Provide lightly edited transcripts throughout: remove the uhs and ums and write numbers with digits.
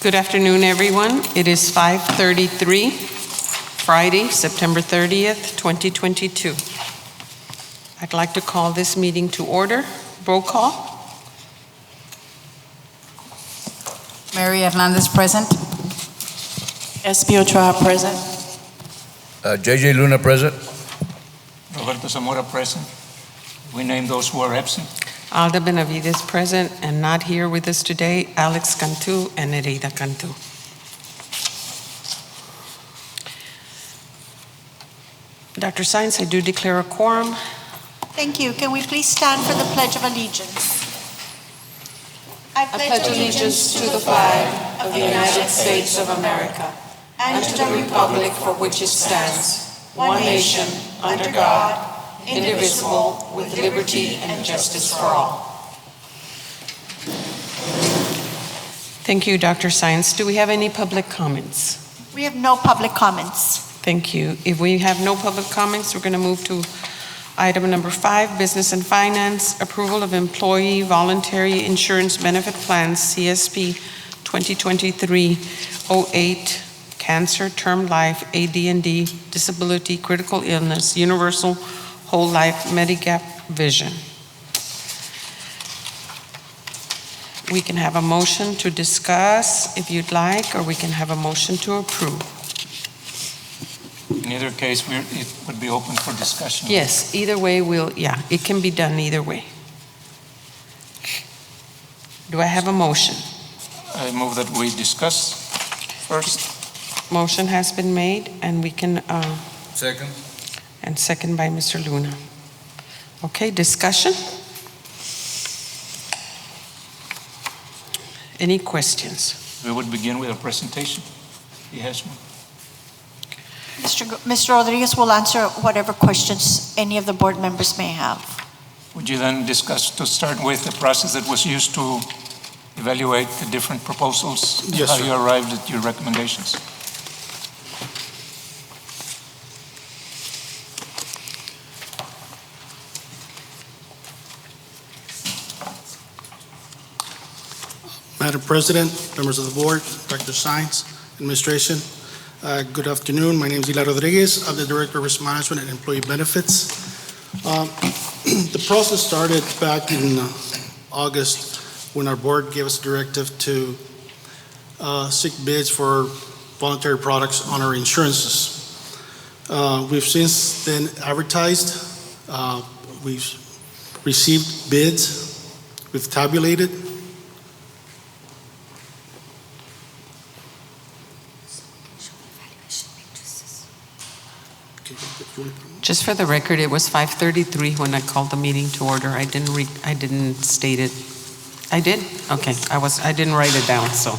Good afternoon, everyone. It is 5:33, Friday, September 30th, 2022. I'd like to call this meeting to order. Roll call. Mary Hernandez present. SP Ochoa present. JJ Luna present. Roberto Zamora present. We name those who are absent. Alda Benavides present and not here with us today. Alex Cantu and Nereida Cantu. Dr. Sines, I do declare a quorum. Thank you. Can we please stand for the Pledge of Allegiance? I pledge allegiance to the flag of the United States of America and to the republic for which it stands, one nation, under God, indivisible, with liberty and justice for all. Thank you, Dr. Sines. Do we have any public comments? We have no public comments. Thank you. If we have no public comments, we're going to move to item number 5, Business and Finance, approval of employee voluntary insurance benefit plans, CSP 2023-08, cancer, term life, AD&D, disability, critical illness, universal whole life, Medigap vision. We can have a motion to discuss if you'd like, or we can have a motion to approve. In either case, it would be open for discussion. Yes, either way, it can be done either way. Do I have a motion? I move that we discuss first. Motion has been made, and we can, Second. and second by Mr. Luna. Okay, discussion? Any questions? We would begin with a presentation. He has one. Mr. Rodriguez will answer whatever questions any of the board members may have. Would you then discuss, to start with, the process that was used to evaluate the different proposals? Yes, how sir. you arrived at your recommendations? Madam President, members of the board, Dr. Sines, administration, good afternoon. My name is Hilario Rodriguez. I'm the Director of Risk Management and Employee Benefits. The process started back in August when our board gave us a directive to seek bids for voluntary products on our insurances. We've since then advertised. We've received bids. We've tabulated. Just for the record, it was 5:33 when I called the meeting to order. I didn't state it. I did? Okay, I didn't write it down, so.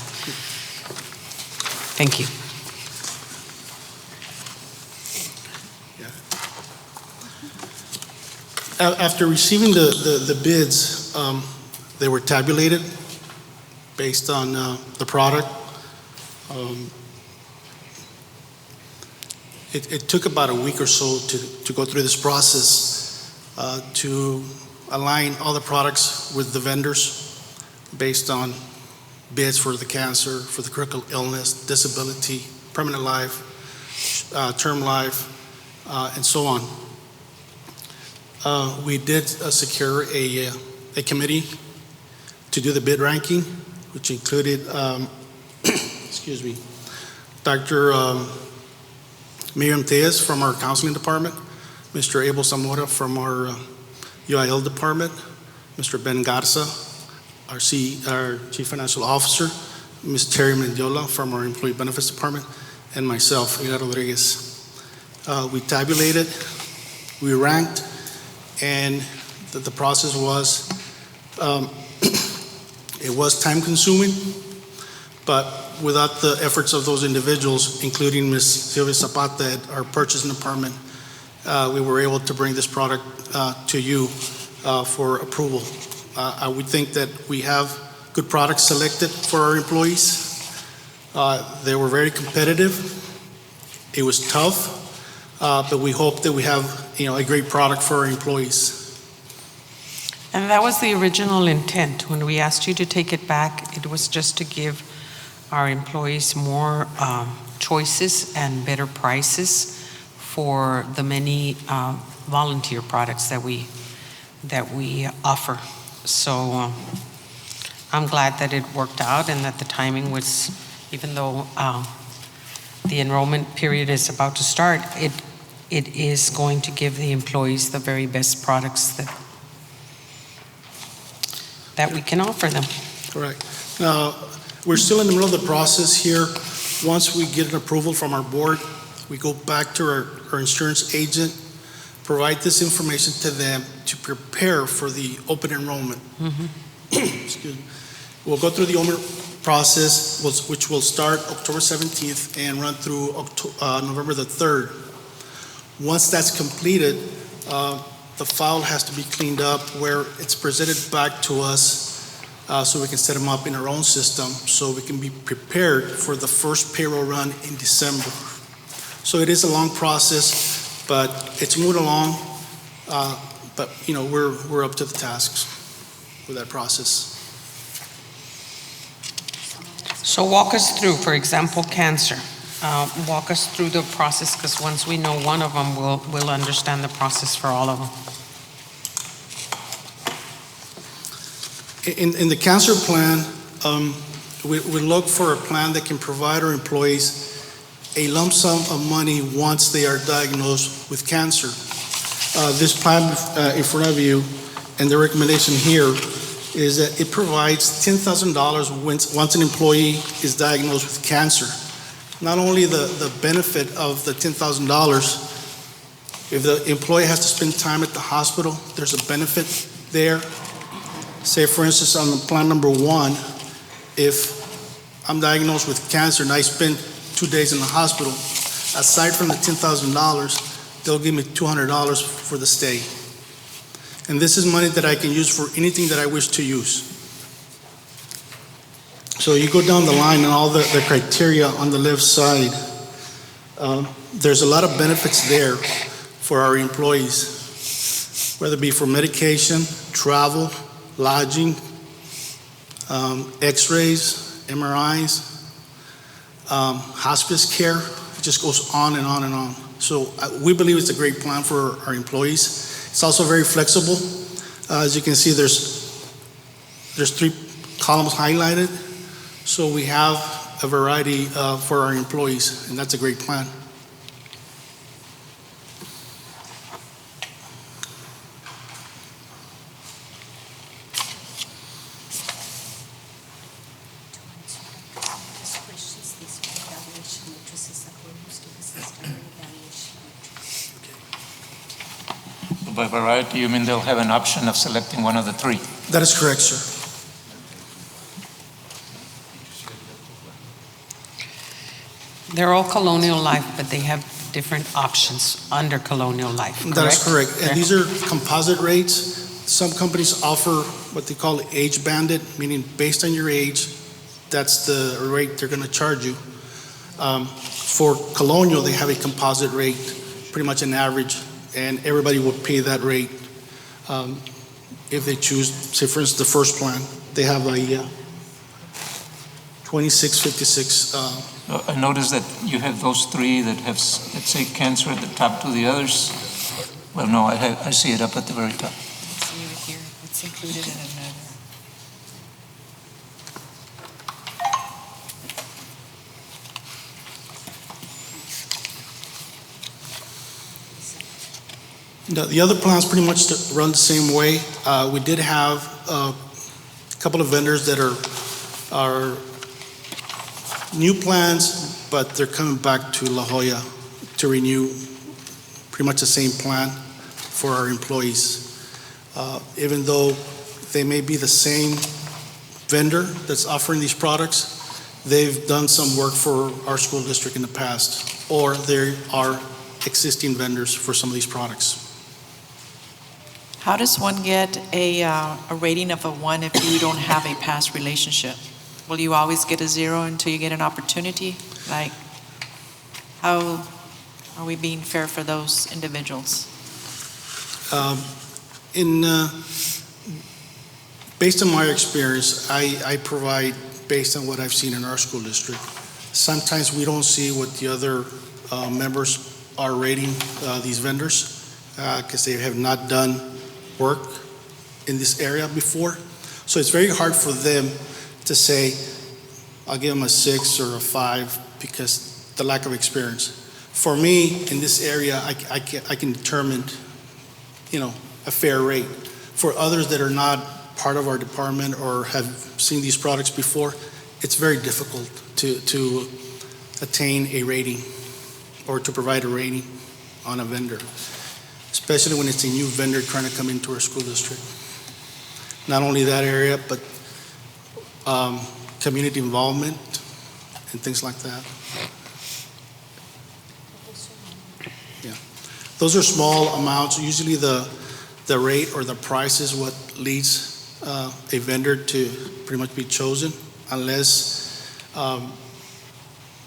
Thank you. After receiving the bids, they were tabulated based on the product. It took about a week or so to go through this process to align all the products with the vendors based on bids for the cancer, for the critical illness, disability, permanent life, term life, and so on. We did secure a committee to do the bid ranking, which included, excuse me, Dr. Miriam Tejas from our counseling department, Mr. Abel Zamora from our UIL department, Mr. Ben Garza, our Chief Financial Officer, Ms. Terry Mendiola from our Employee Benefits Department, and myself, Hilario Rodriguez. We tabulated, we ranked, and the process was, it was time consuming, but without the efforts of those individuals, including Ms. Sylvia Zapata at our purchasing department, we were able to bring this product to you for approval. I would think that we have good products selected for our employees. They were very competitive. It was tough, but we hope that we have, a great product for our employees. And that was the original intent. When we asked you to take it back, it was just to give our employees more choices and better prices for the many volunteer products that we offer. So I'm glad that it worked out and that the timing was, even though the enrollment period is about to start, it is going to give the employees the very best products that we can offer them. Correct. Now, we're still in the middle of the process here. Once we get an approval from our board, we go back to our insurance agent, provide this information to them to prepare for the open enrollment. Excuse me. We'll go through the open process, which will start October 17th and run through November the 3rd. Once that's completed, the file has to be cleaned up where it's presented back to us so we can set them up in our own system so we can be prepared for the first payroll run in December. So it is a long process, but it's moving along. But you know, we're up to the tasks with that process. So walk us through, for example, cancer. Walk us through the process, because once we know one of them, we'll understand the process for all of them. In the cancer plan, we look for a plan that can provide our employees a lump sum of money once they are diagnosed with cancer. This plan in front of you and the recommendation here is that it provides $10,000 once an employee is diagnosed with cancer. Not only the benefit of the $10,000, if the employee has to spend time at the hospital, there's a benefit there. Say, for instance, on the plan number 1, if I'm diagnosed with cancer and I spend 2 days in the hospital, aside from the $10,000, they'll give me $200 for the stay. And this is money that I can use for anything that I wish to use. So you go down the line and all the criteria on the left side, there's a lot of benefits there for our employees, whether it be for medication, travel, lodging, x-rays, MRIs, hospice care. It just goes on and on and on. So we believe it's a great plan for our employees. It's also very flexible. As you can see, there's 3 columns highlighted. So we have a variety for our employees, and that's a great plan. By variety, you mean they'll have an option of selecting one of the 3? That is correct, sir. They're all Colonial Life, but they have different options under Colonial Life, correct? That is correct. And these are composite rates. Some companies offer what they call age banded, meaning based on your age, that's the rate they're going to charge you. For Colonial, they have a composite rate, pretty much an average, and everybody will pay that rate if they choose. Say, for instance, the first plan, they have a 2656. I noticed that you have those 3 that have, let's say, cancer at the top to the others. Well, no, I see it up at the very top. See it here. It's included in another. The other plans pretty much run the same way. We did have a couple of vendors that are new plans, but they're coming back to La Jolla to renew pretty much the same plan for our employees. Even though they may be the same vendor that's offering these products, they've done some work for our school district in the past, or they are existing vendors for some of these products. How does one get a rating of a 1 if you don't have a past relationship? Will you always get a 0 until you get an opportunity? Like, how are we being fair for those individuals? Based on my experience, I provide based on what I've seen in our school district. Sometimes we don't see what the other members are rating these vendors because they have not done work in this area before. So it's very hard for them to say, I'll give them a 6 or a 5 because the lack of experience. For me, in this area, I can determine, a fair rate. For others that are not part of our department or have seen these products before, it's very difficult to attain a rating or to provide a rating on a vendor, especially when it's a new vendor trying to come into our school district. Not only that area, but community involvement and things like that. Yeah, those are small amounts. Usually the rate or the price is what leads a vendor to pretty much be chosen, unless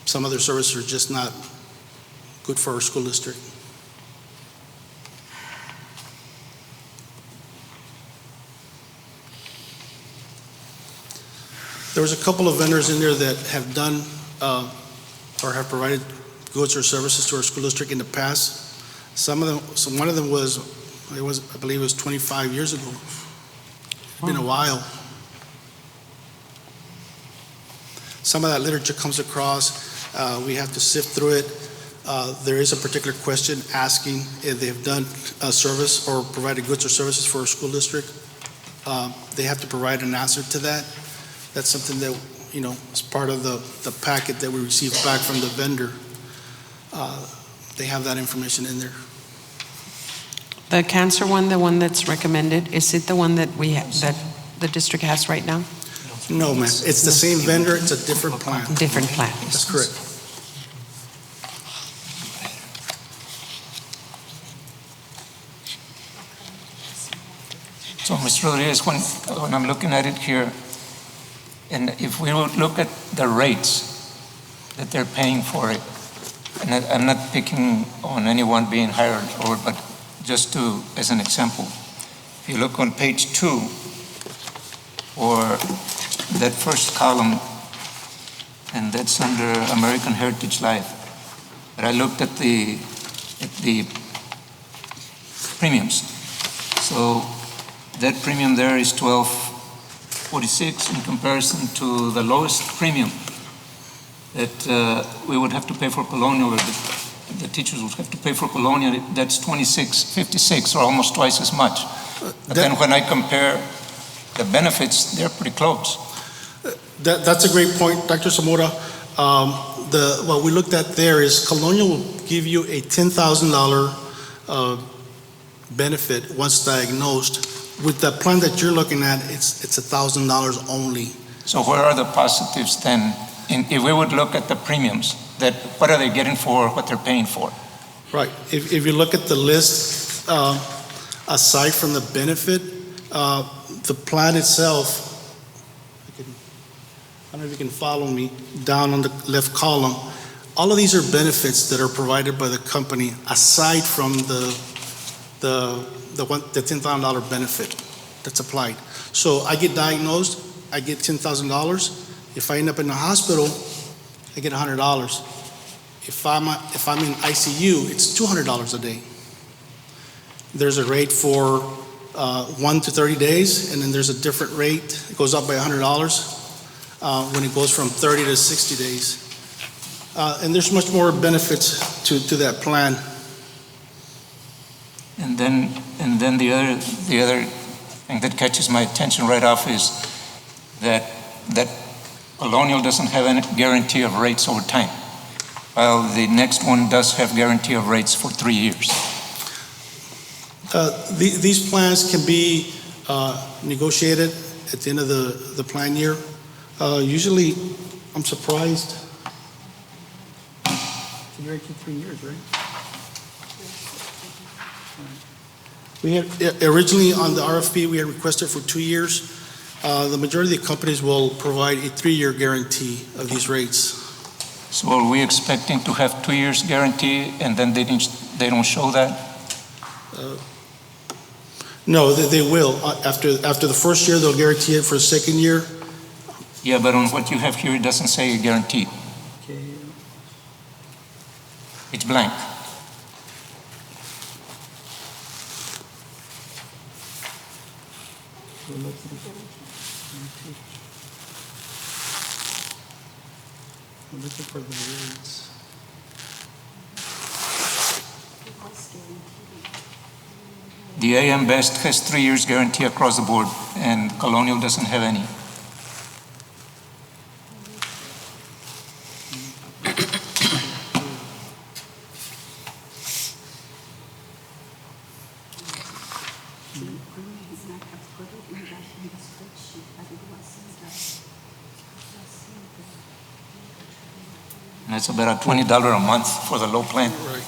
some other services are just not good for our school district. There was a couple of vendors in there that have done or have provided goods or services to our school district in the past. One of them was, I believe it was 25 years ago. It's been a while. Some of that literature comes across. We have to sift through it. There is a particular question asking if they've done a service or provided goods or services for a school district. They have to provide an answer to that. That's something that, is part of the packet that we receive back from the vendor. They have that information in there. The cancer one, the one that's recommended, is it the one that that the district has right now? No, ma'am. It's the same vendor. It's a different plan. Different plan. That's correct. So, Mr. Rodriguez, when I'm looking at it here, and if we would look at the rates that they're paying for it, and I'm not picking on anyone being hired or, but just as an example, if you look on page 2, or that first column, and that's under American Heritage Life, but I looked at the premiums. So that premium there is $12.46 in comparison to the lowest premium that we would have to pay for Colonial, or the teachers would have to pay for Colonial. That's $26.56, or almost twice as much. But then when I compare the benefits, they're pretty close. That's a great point, Dr. Zamora. What we looked at there is Colonial will give you a $10,000 benefit once diagnosed. With the plan that you're looking at, it's $1,000 only. So where are the positives then? If we would look at the premiums, what are they getting for what they're paying for? Right. If you look at the list, aside from the benefit, the plan itself, I don't know if you can follow me, down on the left column, all of these are benefits that are provided by the company aside from the $10,000 benefit that's applied. So I get diagnosed, I get $10,000. If I end up in the hospital, I get $100. If I'm in ICU, it's $200 a day. There's a rate for 1 to 30 days, and then there's a different rate. It goes up by $100 when it goes from 30 to 60 days. And there's much more benefits to that plan. And then the other thing that catches my attention right off is that Colonial doesn't have any guarantee of rates over time, while the next one does have guarantee of rates for 3 years. These plans can be negotiated at the end of the plan year. Usually, I'm surprised. It's a guarantee 3 years, right? We had originally on the RFP, we had requested for 2 years. The majority of the companies will provide a 3-year guarantee of these rates. So are we expecting to have 2 years guarantee, and then they don't show that? No, they will. After the first year, they'll guarantee it for the second year. Yeah, but on what you have here, it doesn't say guaranteed. Okay. It's blank. I'm looking for the rates. The AM Best has 3 years guarantee across the board, and Colonial doesn't have any. And it's about $20 a month for the low plan. Right.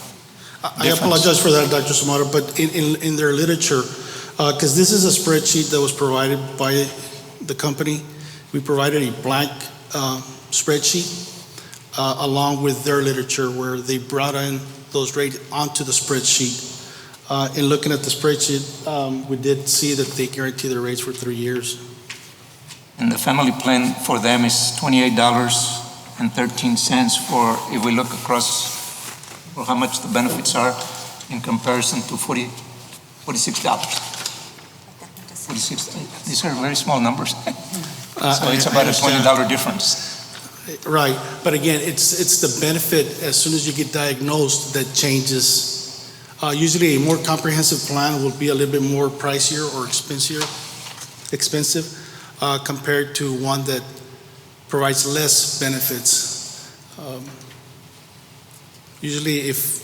I Difference. apologize for that, Dr. Samato, but in their literature, because this is a spreadsheet that was provided by the company, we provided a blank spreadsheet along with their literature where they brought in those rates onto the spreadsheet. In looking at the spreadsheet, we did see that they guarantee their rates for 3 years. And the family plan for them is $28.13 for, if we look across, for how much the benefits are in comparison to $46. 46, these are very small numbers. So it's about a $20 difference. Right, but again, it's the benefit as soon as you get diagnosed that changes. Usually a more comprehensive plan will be a little bit more pricier or expensive compared to one that provides less benefits. Usually if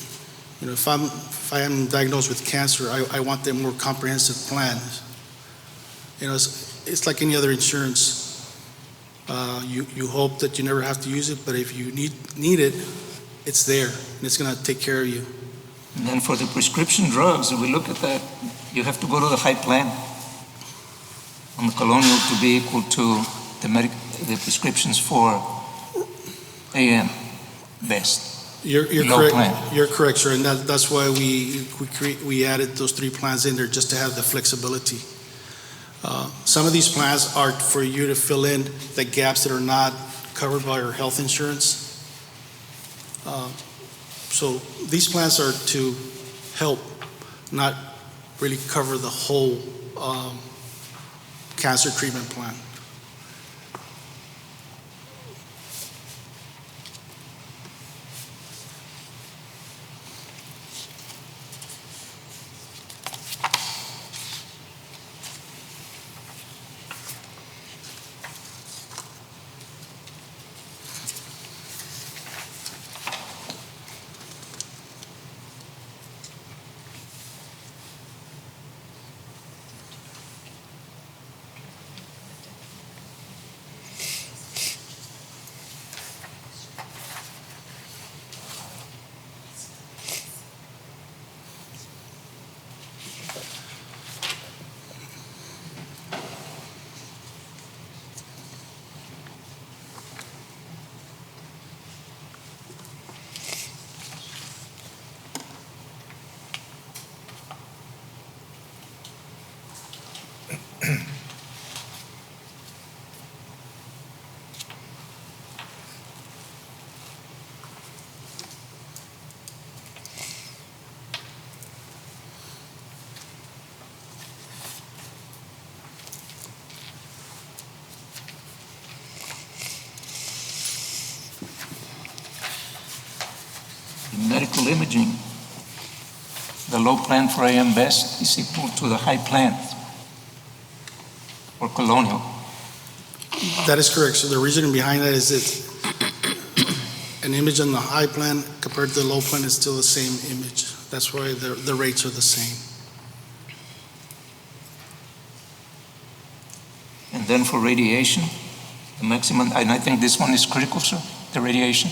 I am diagnosed with cancer, I want the more comprehensive plan. It's like any other insurance. You hope that you never have to use it, but if you need it, it's there and it's going to take care of you. And then for the prescription drugs, if we look at that, you have to go to the high plan on the Colonial to be equal to the prescriptions for AM Best. You're Low correct. plan. You're correct, sir, and that's why we added those 3 plans in there just to have the flexibility. Some of these plans are for you to fill in the gaps that are not covered by your health insurance. So these plans are to help, not really cover the whole cancer treatment plan. Medical imaging, the low plan for AM Best is equal to the high plan for Colonial. That is correct. So the reasoning behind that is that an image on the high plan compared to the low plan is still the same image. That's why the rates are the same. And then for radiation, the maximum, and I think this one is critical, sir, the radiation.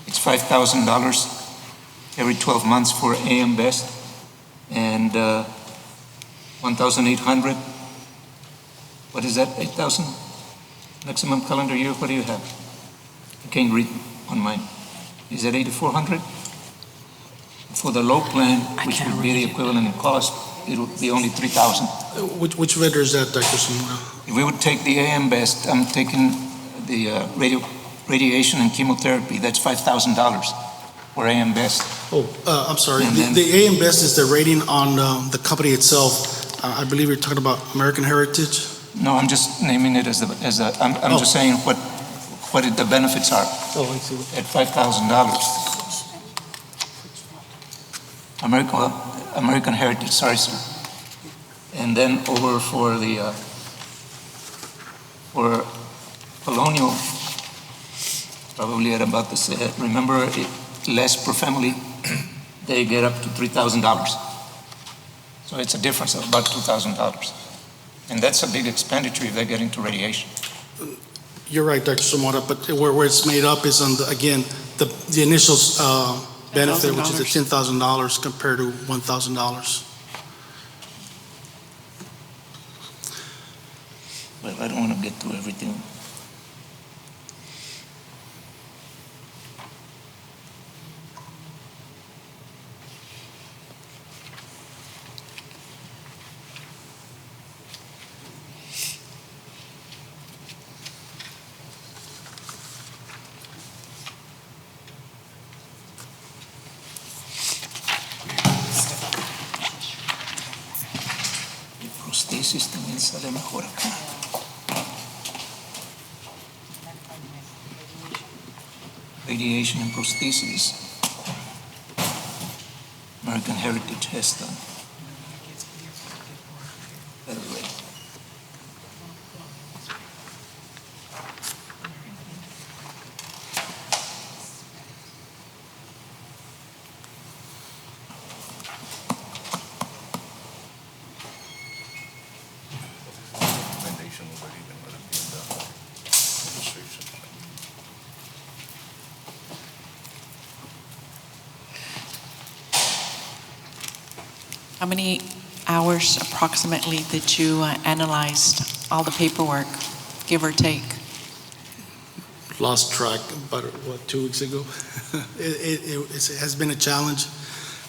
It's $5,000 every 12 months for AM Best, and 1,800. What is that, 8,000? Maximum calendar year, what do you have? I can't read on mine. Is that 8,400? For the low plan, which would be the equivalent in cost, it would be only 3,000. Which vendor is that, Dr. Simona? If we would take the AM Best, I'm taking radiation and chemotherapy, that's $5,000 for AM Best. I'm sorry. And then- The AM Best is the rating on the company itself. I believe you're talking about American Heritage. No, I'm just naming it as I'm Oh. just saying what the benefits are Oh, I see. at $5,000. American Heritage, sorry, sir. And then over for for Colonial, probably at about the same, remember, less per family, they get up to $3,000. So it's a difference of about $2,000. And that's a big expenditure if they get into radiation. You're right, Dr. Somora, but where it's made up is on, again, the initial benefit, which is the $10,000 compared to $1,000. Well, I don't want to get to everything. El prosthesis también sale mejor acá. Radiation and prosthesis. American Heritage has done. Better rate. Recommendation already been let it be in the registration. How many hours approximately did you analyze all the paperwork, give or take? Lost track about, 2 weeks ago. It has been a challenge.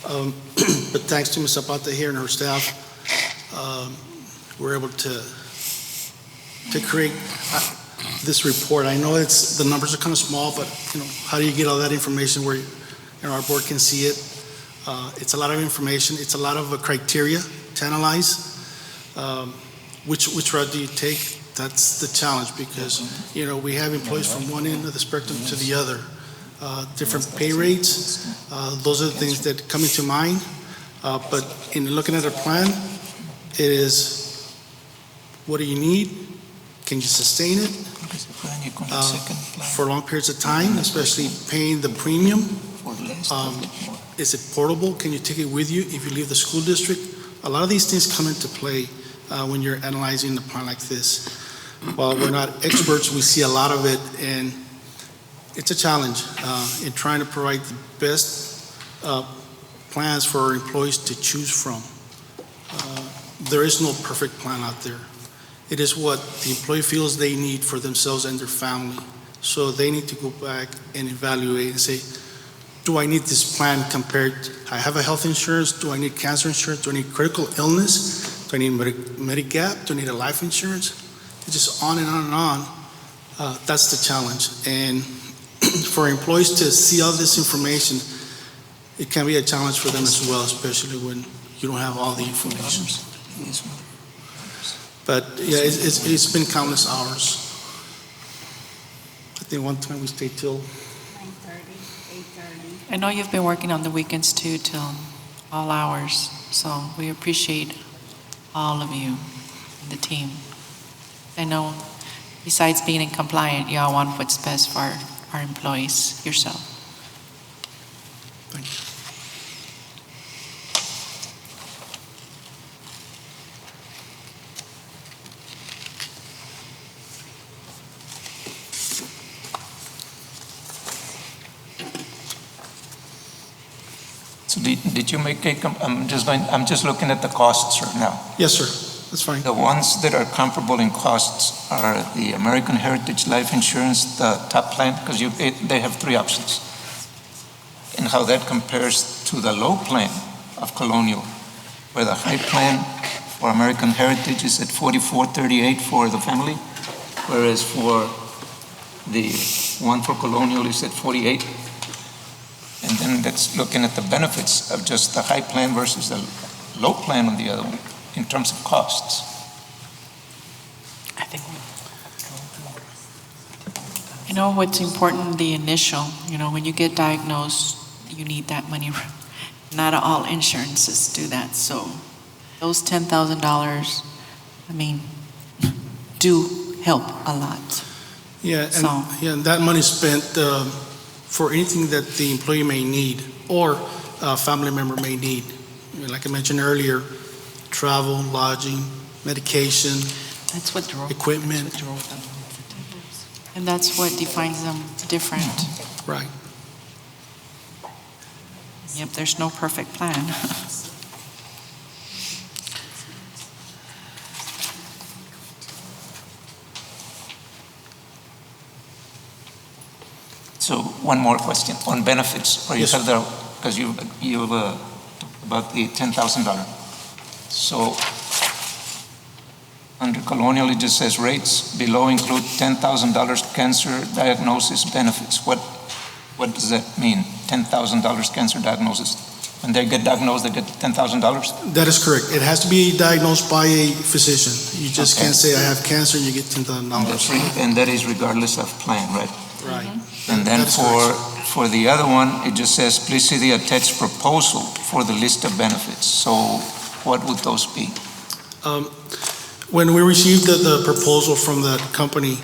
But thanks to Ms. Zapata here and her staff, we're able to create this report. I know the numbers are kind of small, but how do you get all that information where our board can see it? It's a lot of information. It's a lot of criteria to analyze. Which route do you take? That's the challenge because, we have employees from one end of the spectrum to the other. Different pay rates. Those are the things that come into mind. But in looking at a plan, it is, what do you need? Can you sustain it for long periods of time, especially paying the premium? Is it portable? Can you take it with you if you leave the school district? A lot of these things come into play when you're analyzing a plan like this. While we're not experts, we see a lot of it, and it's a challenge in trying to provide the best plans for our employees to choose from. There is no perfect plan out there. It is what the employee feels they need for themselves and their family. So they need to go back and evaluate and say, do I need this plan compared to, I have a health insurance, do I need cancer insurance, do I need critical illness, do I need Medigap, do I need a life insurance? It's just on and on and on. That's the challenge. And for employees to see all this information, it can be a challenge for them as well, especially when you don't have all the information. But yeah, it's been countless hours. I think one time we stayed till 8:30. I know you've been working on the weekends too, till all hours, so we appreciate all of you, the team. I know besides being in compliant, y'all want what's best for our employees, yourself. Thank you. So did you make I'm just looking at the costs right now. Yes, sir. That's fine. The ones that are comparable in costs are the American Heritage Life Insurance, the top plan, because they have three options. And how that compares to the low plan of Colonial, where the high plan for American Heritage is at $44.38 for the family, whereas for the one for Colonial is at 48. And then that's looking at the benefits of just the high plan versus the low plan on the other one in terms of costs. I think you know what's important, the initial, when you get diagnosed, you need that money. Not all insurances do that. So those $10,000, do help a lot. Yeah, and, So- and that money is spent for anything that the employee may need or a family member may need. Like I mentioned earlier, travel, lodging, medication, That's what drove. equipment. That's what drove them. And that's what defines them different. Right. Yep, there's no perfect plan. So one more question on benefits, where you Yes, have the, because you've talked about the $10,000. So under Colonial, it just says rates below include $10,000 cancer diagnosis benefits. What does that mean? $10,000 cancer diagnosis. When they get diagnosed, they get $10,000? That is correct. It has to be diagnosed by a physician. You just Okay. can't say, I have cancer, and you get $10,000. And that is regardless of plan, right? Right. And then That is correct. for the other one, it just says, please see the attached proposal for the list of benefits. So what would those be? When we received the proposal from that company,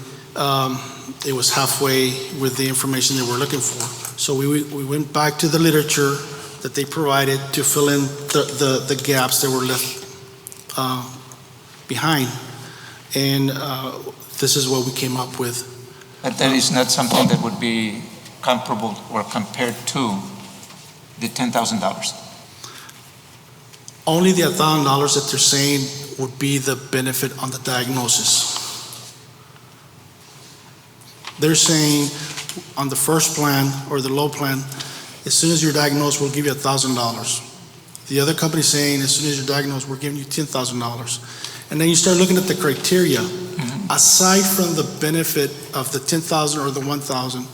it was halfway with the information they were looking for. So we went back to the literature that they provided to fill in the gaps that were left behind. And this is what we came up with. But that is not something that would be comparable or compared to the $10,000. Only the $1,000 that they're saying would be the benefit on the diagnosis. They're saying on the first plan or the low plan, as soon as you're diagnosed, we'll give you $1,000. The other company's saying, as soon as you're diagnosed, we're giving you $10,000. And then you start looking at the criteria. Aside from the benefit of the $10,000 or the $1,000,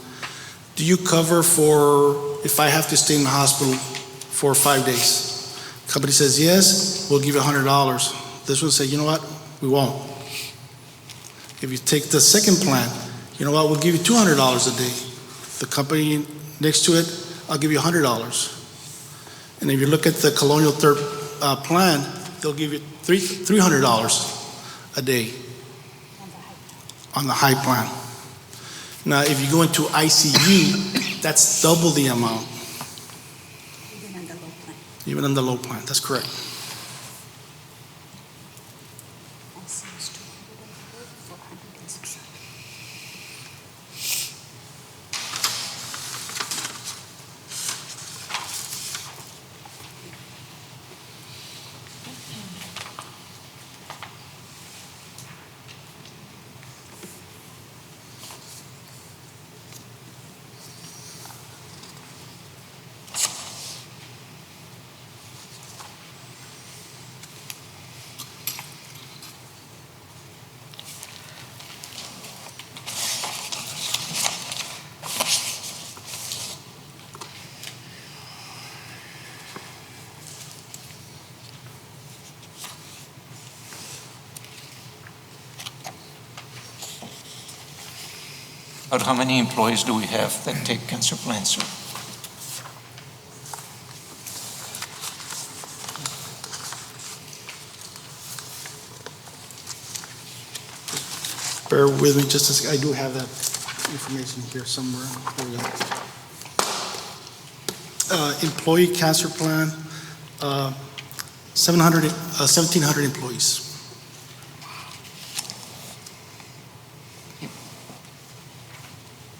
do you cover for if I have to stay in the hospital for 5 days? Company says, yes, we'll give you $100. This one say, you know what, we won't. If you take the second plan, you know what, we'll give you $200 a day. The company next to it, I'll give you $100. And if you look at the Colonial third plan, they'll give you $300 a day on the high plan. Now, if you go into ICU, that's double the amount. Even on the low plan, that's correct. But how many employees do we have that take cancer plans, sir? Bear with me just a second. I do have that information here somewhere. Here we go. Employee cancer plan, 1,700 employees.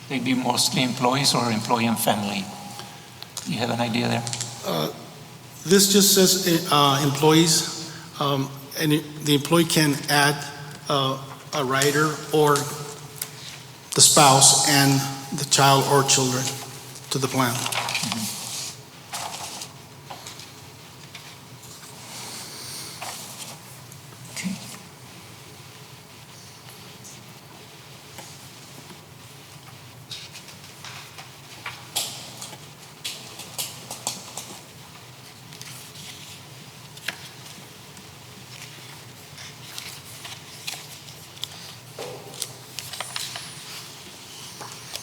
They be mostly employees or employee and family? Do you have an idea there? This just says employees, and the employee can add a rider or the spouse and the child or children to the plan.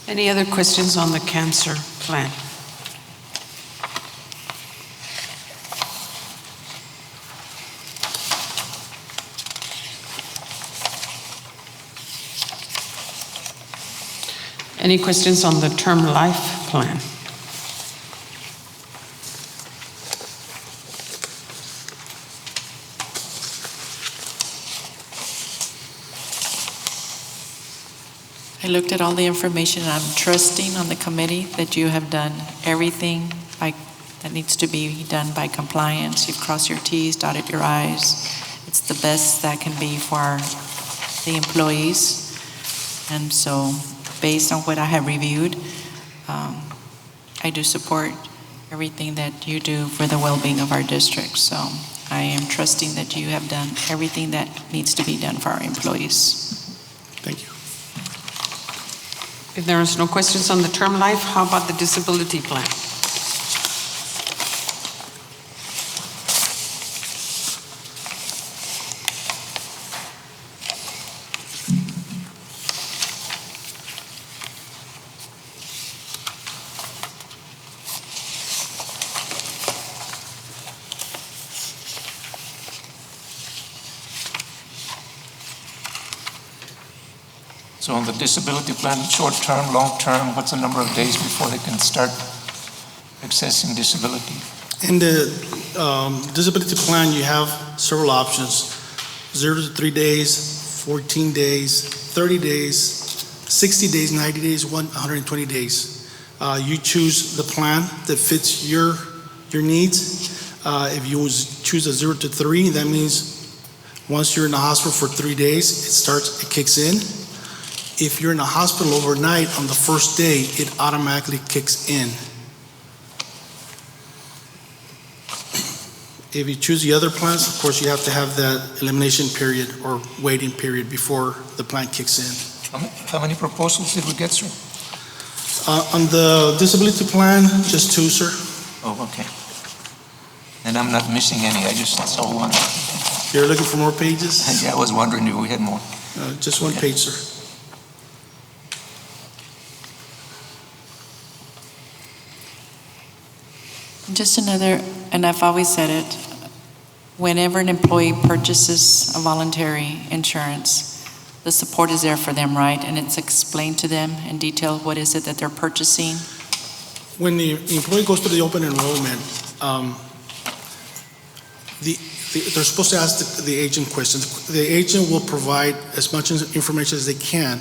Any other questions on the cancer plan? Any questions on the term life plan? I looked at all the information, and I'm trusting on the committee that you have done everything that needs to be done by compliance. You've crossed your T's, dotted your I's. It's the best that can be for the employees. And so, based on what I have reviewed, I do support everything that you do for the well-being of our district. So I am trusting that you have done everything that needs to be done for our employees. Thank you. If there is no questions on the term life, how about the disability plan? So on the disability plan, short-term, long-term, what's the number of days before they can start accessing disability? In the disability plan, you have several options: 0 to 3 days, 14 days, 30 days, 60 days, 90 days, 120 days. You choose the plan that fits your needs. If you choose a 0 to 3, that means once you're in the hospital for 3 days, it kicks in. If you're in the hospital overnight, on the first day, it automatically kicks in. If you choose the other plans, of course, you have to have that elimination period or waiting period before the plan kicks in. How many proposals did we get, sir? On the disability plan, just 2, sir. Oh, okay. And I'm not missing any, I just saw one. You're looking for more pages? Yeah, I was wondering if we had more. Just 1 page, sir. Just another, and I've always said it, whenever an employee purchases a voluntary insurance, the support is there for them, right? And it's explained to them in detail what is it that they're purchasing. When the employee goes to the open enrollment, they're supposed to ask the agent questions. The agent will provide as much information as they can.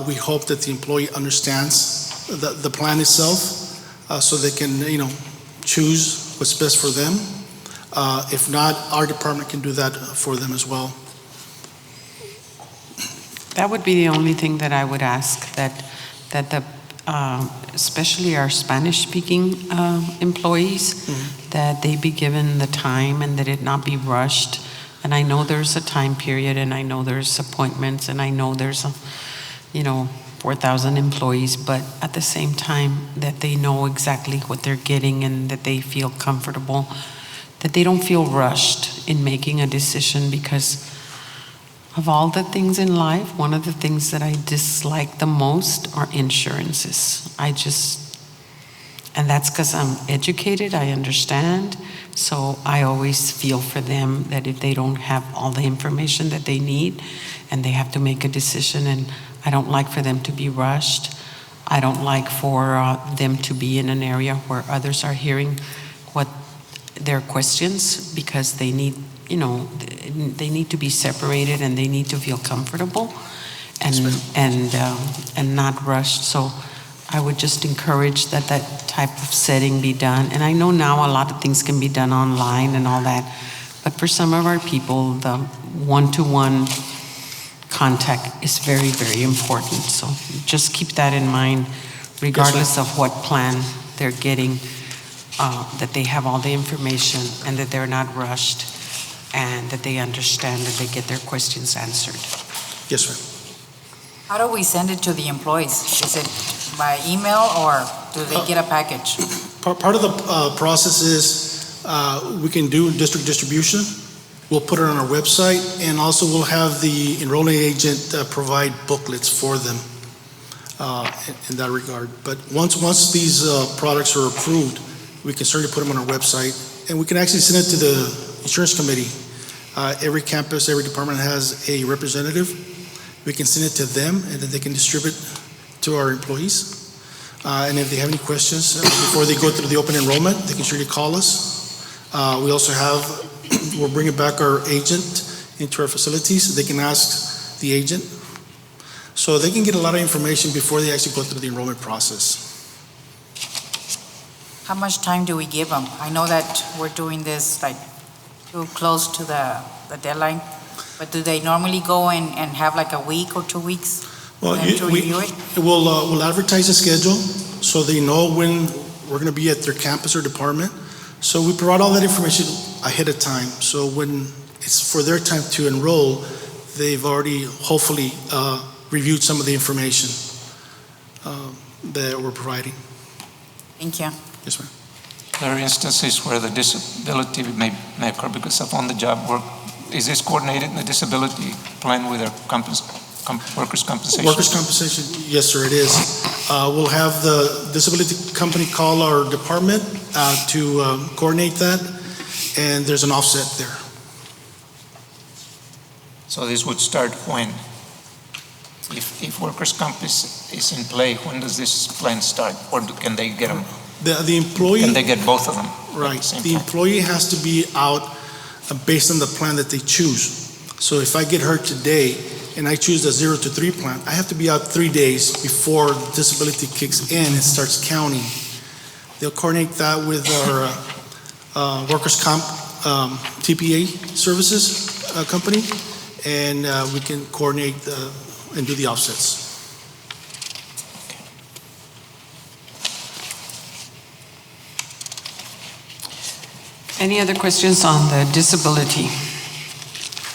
We hope that the employee understands the plan itself, so they can, choose what's best for them. If not, our department can do that for them as well. That would be the only thing that I would ask, that the especially our Spanish-speaking employees, that they be given the time and that it not be rushed. And I know there's a time period, and I know there's appointments, and I know there's 4,000 employees, but at the same time that they know exactly what they're getting and that they feel comfortable, that they don't feel rushed in making a decision, because of all the things in life, one of the things that I dislike the most are insurances. And that's because I'm educated, I understand, so I always feel for them that if they don't have all the information that they need and they have to make a decision, and I don't like for them to be rushed. I don't like for them to be in an area where others are hearing what their questions, because they need, they need to be separated and they need to feel comfortable and not rushed. So I would just encourage that type of setting be done. And I know now a lot of things can be done online and all that, but for some of our people, the one-to-one contact is very, very important. So just keep that in mind, regardless of what plan they're getting, that they have all the information and that they're not rushed, and that they understand that they get their questions answered. Yes, sir. How do we send it to the employees? Is it by email, or do they get a package? Part of the process is we can do district distribution. We'll put it on our website, and also we'll have the enrolling agent provide booklets for them. in that regard. But once these products are approved, we can certainly put them on our website, and we can actually send it to the insurance committee. Every campus, every department has a representative. We can send it to them, and then they can distribute to our employees. And if they have any questions before they go through the open enrollment, they can surely call us. We also have, we're bringing back our agent into our facilities. They can ask the agent. So they can get a lot of information before they actually go through the enrollment process. How much time do we give them? I know that we're doing this like too close to the deadline, but do they normally go and have like a week or 2 weeks Well, for them to review it? we'll advertise a schedule so they know when we're going to be at their campus or department. So we provide all that information ahead of time. So when it's for their time to enroll, they've already hopefully reviewed some of the information that we're providing. Thank you. Yes, ma'am. There are instances where the disability may occur because of on-the-job work. Is this coordinated in the disability plan with our workers' compensation? Workers' compensation, yes, sir, it is. We'll have the disability company call our department to coordinate that, and there's an offset there. So this would start when? If workers' comp is in play, when does this plan start? Or can they get them? The employee. Can they get both of them? Right. Same The time? employee has to be out based on the plan that they choose. So if I get hurt today and I choose the 0 to 3 plan, I have to be out 3 days before disability kicks in and starts counting. They'll coordinate that with our workers' comp TPA services company, and we can coordinate and do the offsets. Any other questions on the disability?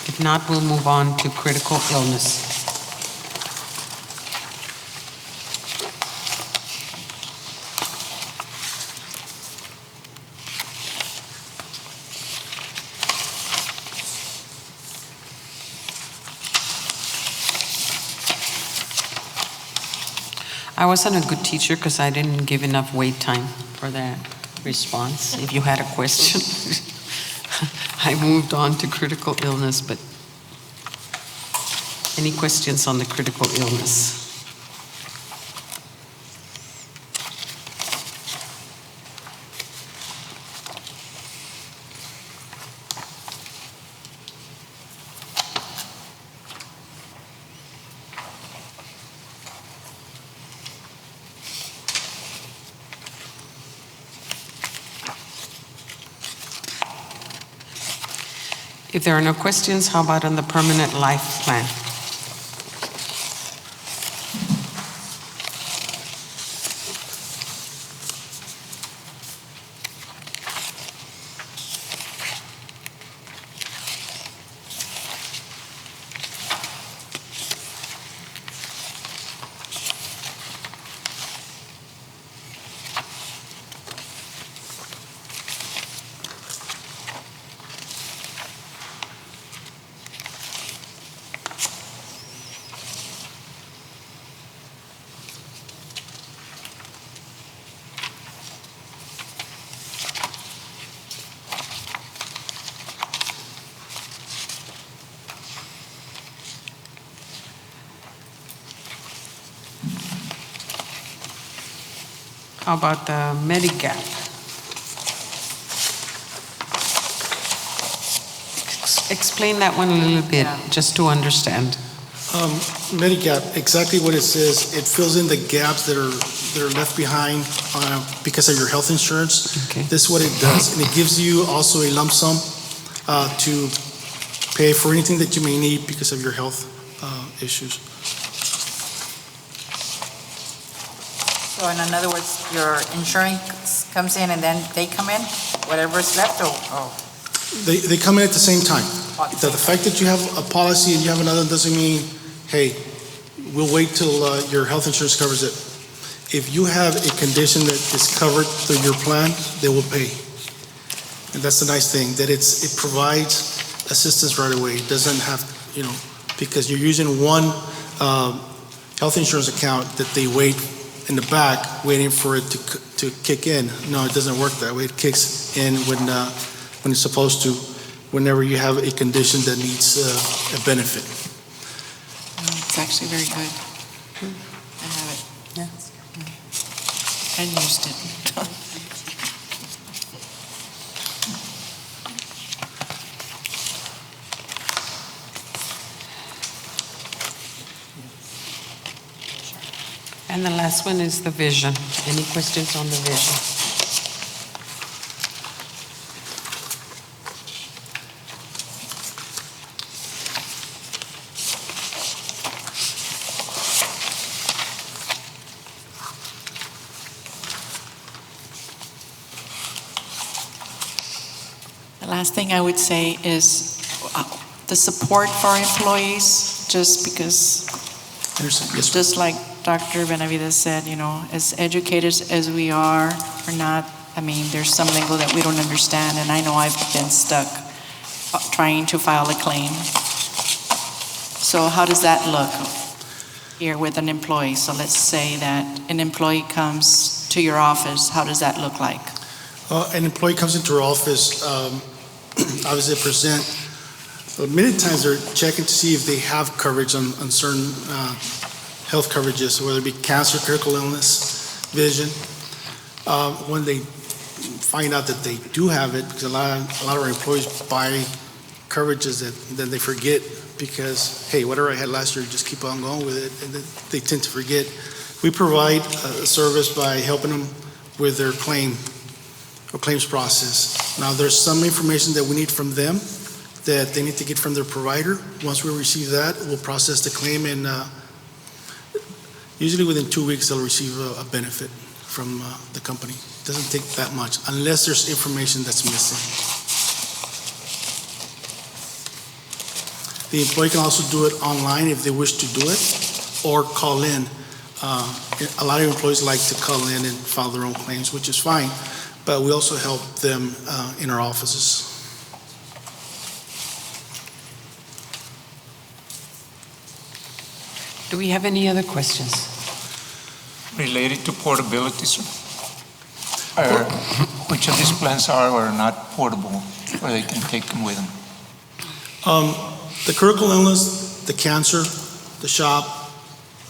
If not, we'll move on to critical illness. I wasn't a good teacher because I didn't give enough wait time for that response. If you had a question, I moved on to critical illness, but any questions on the critical illness? If there are no questions, how about on the permanent life plan? How about the Medigap? Explain that one a little bit, just to understand. Medigap, exactly what it says, it fills in the gaps that are left behind because of your health insurance. Okay. This is what it does, and it gives you also a lump sum to pay for anything that you may need because of your health issues. So in other words, your insurance comes in and then they come in, whatever is left, or They come in at the same time. Oh, at the The fact that you have a policy and you have another doesn't mean, hey, we'll wait till your health insurance covers it. If you have a condition that is covered through your plan, they will pay. And that's the nice thing, that it provides assistance right away. It doesn't have, because you're using one health insurance account that they wait in the back, waiting for it to kick in. No, it doesn't work that way. It kicks in when it's supposed to, whenever you have a condition that needs a benefit. It's actually very good. I have it. And used it. And the last one is the vision. Any questions on the vision? The last thing I would say is the support for our employees, just because, Yes, just like Dr. Benavides said, you know, as educators as we are or not, I mean, there's some lingo that we don't understand, and I know I've been stuck trying to file a claim. So how does that look here with an employee? So let's say that an employee comes to your office, how does that look like? An employee comes into our office, obviously they present, many times they're checking to see if they have coverage on certain health coverages, whether it be cancer, critical illness, vision. When they find out that they do have it, because a lot of our employees buy coverages that then they forget because, hey, whatever I had last year, just keep on going with it, and then they tend to forget. We provide a service by helping them with their claim or claims process. Now, there's some information that we need from them that they need to get from their provider. Once we receive that, we'll process the claim, and usually within 2 weeks, they'll receive a benefit from the company. It doesn't take that much, unless there's information that's missing. The employee can also do it online if they wish to do it, or call in. A lot of employees like to call in and file their own claims, which is fine, but we also help them in our offices. Do we have any other questions? Related to portability, sir? Which of these plans are or are not portable, where they can take them with them? The critical illness, the cancer, the SHOP,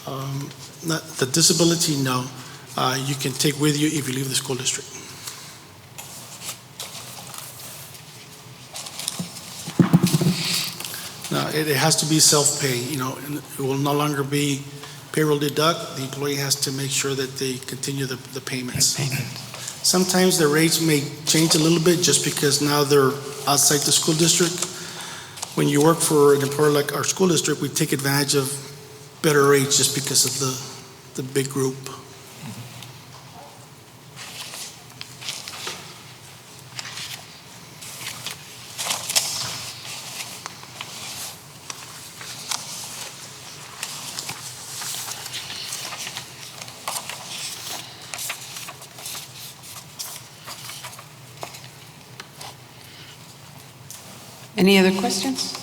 the disability, no. You can take with you if you leave the school district. Now, it has to be self-pay, you know, and it will no longer be payroll deduct. The employee has to make sure that they continue the payments. Sometimes the rates may change a little bit just because now they're outside the school district. When you work for an employer like our school district, we take advantage of better rates just because of the big group. Any other questions?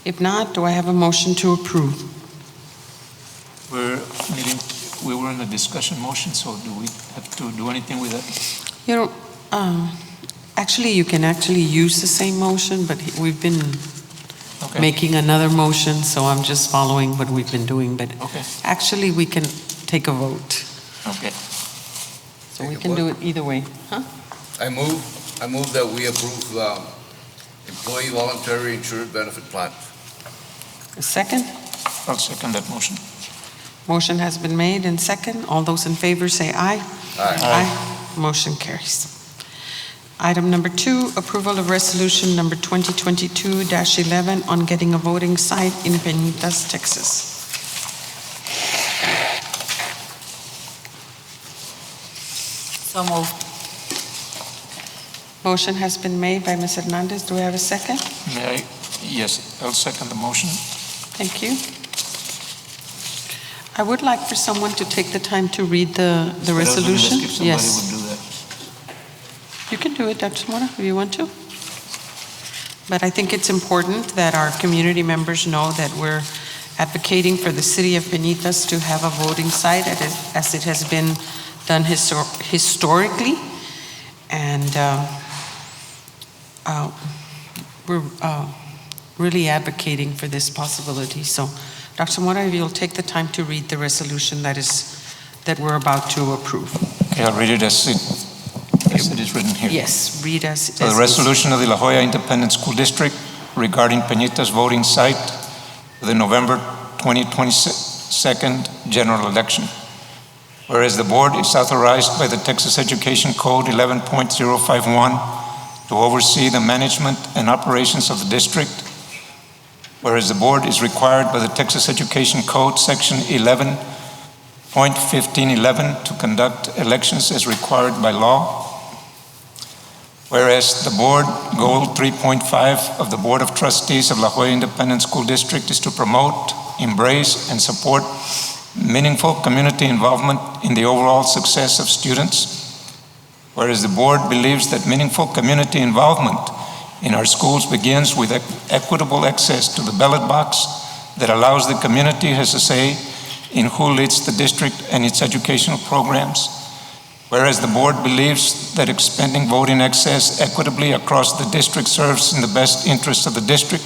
If not, do I have a motion to approve? We were in a discussion motion, so do we have to do anything with that? You know, actually, you can actually use the same motion, but we've been Okay. making another motion, so I'm just following what we've been doing. But Okay. actually, we can take a vote. Okay. So we can do it either way. Huh? I move that we approve employee voluntary insured benefit plan. A second? I'll second that motion. Motion has been made and second. All those in favor say aye. Aye. Motion carries. Item number 2, approval of resolution number 2022-11 on getting a voting site in Penitas, Texas. So moved. Motion has been made by Ms. Hernandez. Do we have a second? May I? Yes, I'll second the motion. Thank you. I would like for someone to take the time to read the resolution. If somebody Yes. would do that. You can do it, Dr. Mora, if you want to. But I think it's important that our community members know that we're advocating for the city of Peñitas to have a voting site as it has been done historically. And we're really advocating for this possibility. So, Dr. Mora, if you'll take the time to read the resolution that we're about to approve. Okay, I'll read it as it is written here. Yes, read as. So the resolution of the La Joya Independent School District regarding Peñitas voting site for the November 2022 general election. Whereas the board is authorized by the Texas Education Code 11.051 to oversee the management and operations of the district. Whereas the board is required by the Texas Education Code section 11.1511 to conduct elections as required by law. Whereas the board goal 3.5 of the Board of Trustees of La Joya Independent School District is to promote, embrace, and support meaningful community involvement in the overall success of students. Whereas the board believes that meaningful community involvement in our schools begins with equitable access to the ballot box that allows the community has a say in who leads the district and its educational programs. Whereas the board believes that expending voting access equitably across the district serves in the best interest of the district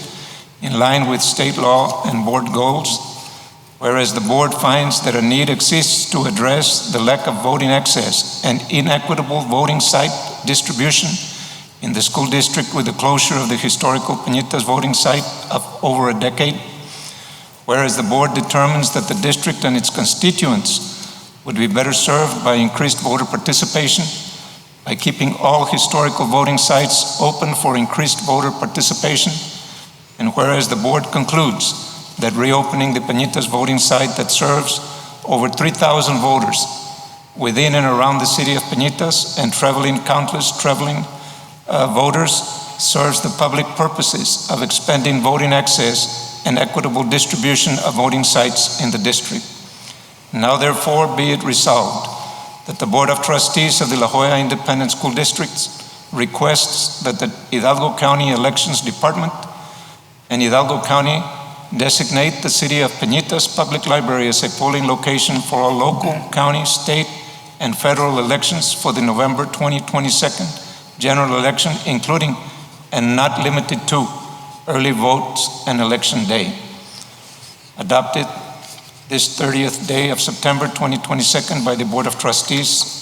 in line with state law and board goals. Whereas the board finds that a need exists to address the lack of voting access and inequitable voting site distribution in the school district with the closure of the historical Peñitas voting site of over a decade. Whereas the board determines that the district and its constituents would be better served by increased voter participation, by keeping all historical voting sites open for increased voter participation. And whereas the board concludes that reopening the Peñitas voting site that serves over 3,000 voters within and around the city of Peñitas and countless traveling voters serves the public purposes of expanding voting access and equitable distribution of voting sites in the district. Now therefore be it resolved that the Board of Trustees of the La Joya Independent School District requests that the Hidalgo County Elections Department and Hidalgo County designate the city of Peñitas Public Library as a polling location for all local, county, state, and federal elections for the November 2022 general election, including and not limited to early votes and election day. Adopted this 30th day of September 2022 by the Board of Trustees,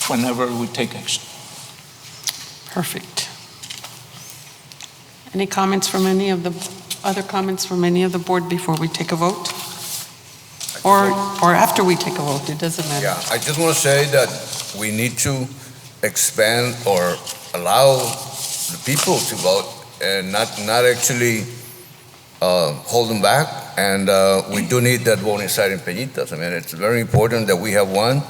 whenever we take action. Perfect. Any comments from other comments from any of the board before we take a vote? Or after we take a vote, it doesn't matter. Yeah, I just want to say that we need to expand or allow the people to vote and not actually hold them back. And we do need that voting site in Peñitas. I mean, it's very important that we have one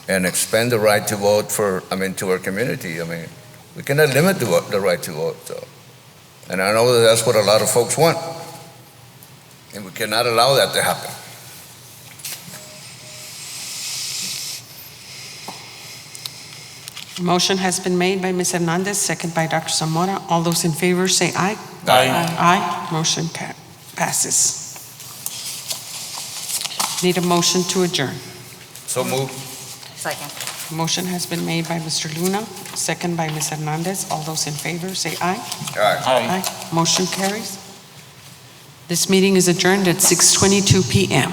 and expand the right to vote to our community. I mean, we cannot limit the right to vote. So. And I know that that's what a lot of folks want. And we cannot allow that to happen. Motion has been made by Ms. Hernandez, second by Dr. Zamora. All those in favor say aye. Aye. Aye. Motion passes. Need a motion to adjourn. So move. Second. Motion has been made by Mr. Luna, second by Ms. Hernandez. All those in favor say aye. Aye. Aye. Motion carries. This meeting is adjourned at 6:22 p.m.